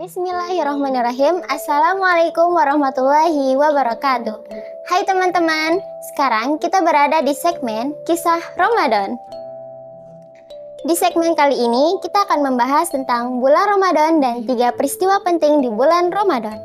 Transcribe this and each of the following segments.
Bismillahirrahmanirrahim. Assalamualaikum warahmatullahi wabarakatuh. Hai teman-teman, sekarang kita berada di segmen Kisah Ramadan. Di segmen kali ini kita akan membahas tentang bulan Ramadan dan 3 peristiwa penting di bulan Ramadan.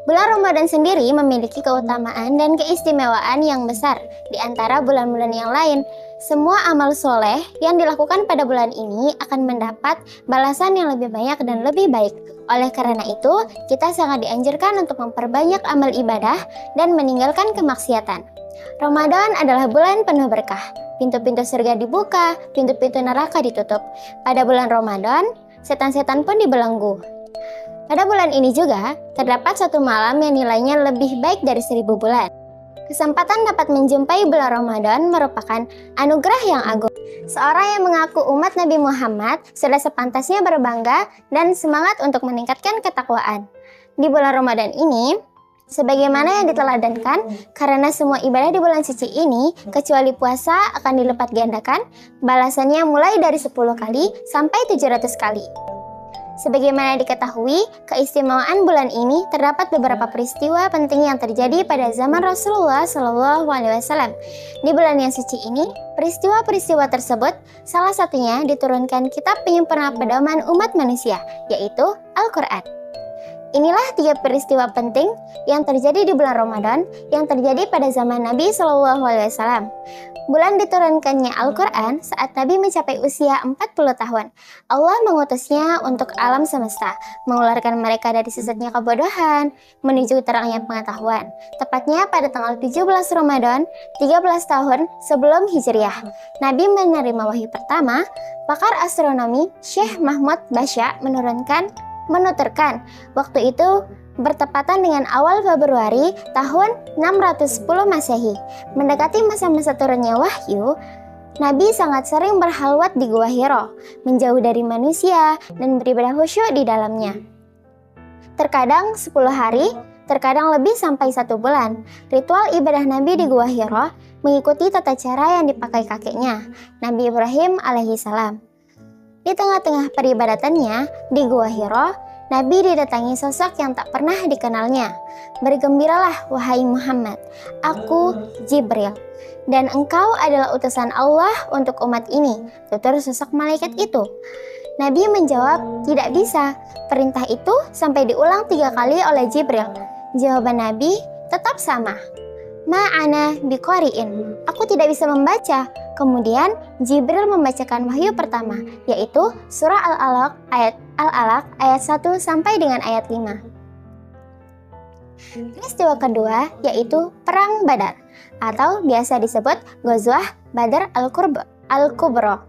Bulan Ramadan sendiri memiliki keutamaan dan keistimewaan yang besar di antara bulan-bulan yang lain. Semua amal soleh yang dilakukan pada bulan ini akan mendapat balasan yang lebih banyak dan lebih baik. Oleh karena itu, kita sangat dianjurkan untuk memperbanyak amal ibadah dan meninggalkan kemaksiatan. Ramadan adalah bulan penuh berkah. Pintu-pintu surga dibuka, pintu-pintu neraka ditutup. Pada bulan Ramadan, setan-setan pun dibelenggu. Pada bulan ini juga, terdapat satu malam yang nilainya lebih baik dari 1000 bulan. Kesempatan dapat menjumpai bulan Ramadan merupakan anugerah yang agung. Seorang yang mengaku umat Nabi Muhammad sudah sepantasnya berbangga dan semangat untuk meningkatkan ketakwaan. Di bulan Ramadan ini, sebagaimana yang diteladankan, karena semua ibadah di bulan suci ini, kecuali puasa akan dilipat gandakan, balasannya mulai dari 10 kali sampai 700 kali. Sebagaimana diketahui, keistimewaan bulan ini terdapat beberapa peristiwa penting yang terjadi pada zaman Rasulullah SAW. Di bulan yang suci ini, peristiwa-peristiwa tersebut salah satunya diturunkan kitab penyempurna pedoman umat manusia, yaitu Al-Quran. Inilah 3 peristiwa penting yang terjadi di bulan Ramadan yang terjadi pada zaman Nabi SAW. Bulan diturunkannya Al-Quran saat Nabi mencapai usia 40 tahun. Allah mengutusnya untuk alam semesta, mengeluarkan mereka dari sesatnya kebodohan, menuju terangnya pengetahuan. Tepatnya pada tanggal 17 Ramadan, 13 tahun sebelum Hijriah. Nabi menerima wahyu pertama. Pakar astronomi Syekh Mahmud Basya menuturkan waktu itu bertepatan dengan awal Februari tahun 610 Masehi. Mendekati masa-masa turunnya wahyu, Nabi sangat sering berhalwat di Gua Hira, menjauh dari manusia dan beribadah khusyuk di dalamnya. Terkadang 10 hari, terkadang lebih sampai 1 bulan. Ritual ibadah Nabi di Gua Hira mengikuti tata cara yang dipakai kakeknya, Nabi Ibrahim alaihissalam. Di tengah-tengah peribadatannya di Gua Hira, Nabi didatangi sosok yang tak pernah dikenalnya. Bergembiralah wahai Muhammad, aku Jibril, dan engkau adalah utusan Allah untuk umat ini, tutur sosok malaikat itu. Nabi menjawab, tidak bisa. Perintah itu sampai diulang 3 kali oleh Jibril. Jawaban Nabi tetap sama. Ma'ana biqari'in, aku tidak bisa membaca. Kemudian Jibril membacakan wahyu pertama, yaitu surah Al-Alaq ayat 1 sampai dengan ayat 5. Peristiwa kedua yaitu Perang Badar, atau biasa disebut Ghazwah Badar Al-Kubra.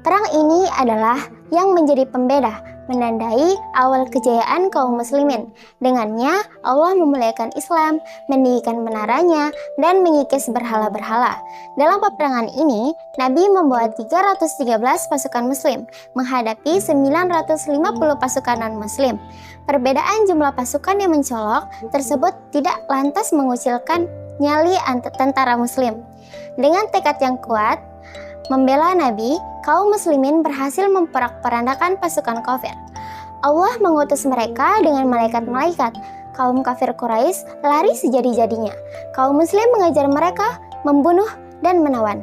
Perang ini adalah yang menjadi pembeda, menandai awal kejayaan kaum muslimin. Dengannya Allah memuliakan Islam, meninggikan menaranya, dan mengikis berhala-berhala. Dalam peperangan ini, Nabi membawa 313 pasukan muslim menghadapi 950 pasukan non-muslim. Perbedaan jumlah pasukan yang mencolok tersebut tidak lantas mengucilkan nyali tentara muslim. Dengan tekad yang kuat membela Nabi, kaum muslimin berhasil memporak-porandakan pasukan kafir. Allah mengutus mereka dengan malaikat-malaikat. Kaum kafir Quraisy lari sejadi-jadinya. Kaum muslim mengejar mereka, membunuh dan menawan.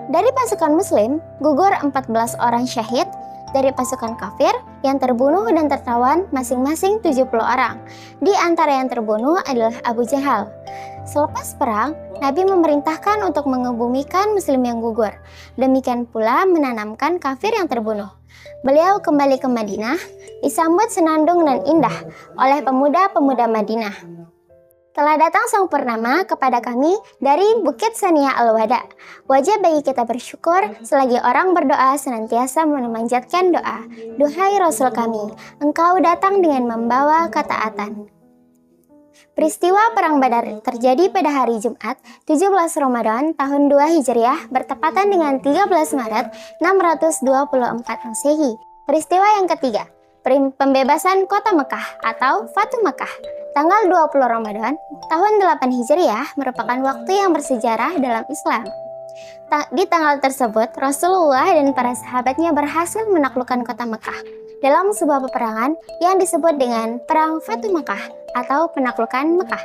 Dari pasukan muslim, gugur 14 orang syahid. Dari pasukan kafir, yang terbunuh dan tertawan masing-masing 70 orang. Di antara yang terbunuh adalah Abu Jahal. Selepas perang, Nabi memerintahkan untuk mengebumikan muslim yang gugur. Demikian pula menanamkan kafir yang terbunuh. Beliau kembali ke Madinah, disambut senandung dan indah oleh pemuda-pemuda Madinah. Telah datang sang purnama kepada kami dari Bukit Sania Al-Wada. Wajib bagi kita bersyukur selagi orang berdoa senantiasa memanjatkan doa. Duhai Rasul kami, engkau datang dengan membawa ketaatan. Peristiwa Perang Badar terjadi pada hari Jumat 17 Ramadan tahun 2 Hijriah bertepatan dengan 13 Maret 624 Masehi. Peristiwa yang ketiga, pembebasan kota Mekah atau Fatu Mekah. Tanggal 20 Ramadan tahun 8 Hijriah merupakan waktu yang bersejarah dalam Islam. Di tanggal tersebut, Rasulullah dan para sahabatnya berhasil menaklukkan kota Mekah. dalam sebuah peperangan yang disebut dengan Perang Fatu Makkah atau penaklukan Mekah.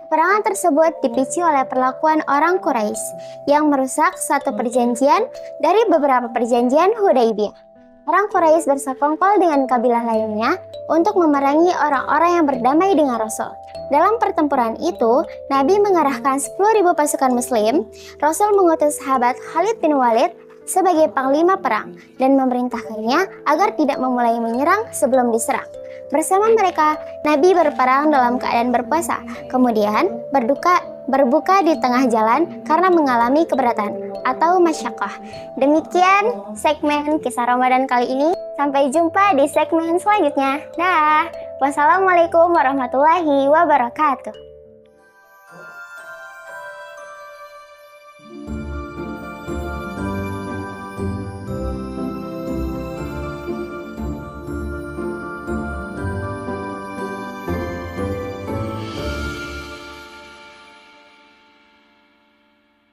Peperangan tersebut dipicu oleh perlakuan orang Quraisy yang merusak satu perjanjian dari beberapa perjanjian Hudaybiyah. Orang Quraisy bersekongkol dengan kabilah lainnya untuk memerangi orang-orang yang berdamai dengan Rasul. Dalam pertempuran itu, Nabi mengerahkan 10.000 pasukan Muslim. Rasul mengutus sahabat Khalid bin Walid sebagai panglima perang dan memerintahkannya agar tidak memulai menyerang sebelum diserang. Bersama mereka, Nabi berperang dalam keadaan berpuasa, kemudian berbuka di tengah jalan karena mengalami keberatan atau masyaqqah. Demikian segmen kisah Ramadan kali ini. Sampai jumpa di segmen selanjutnya. Dah. Wassalamualaikum warahmatullahi wabarakatuh.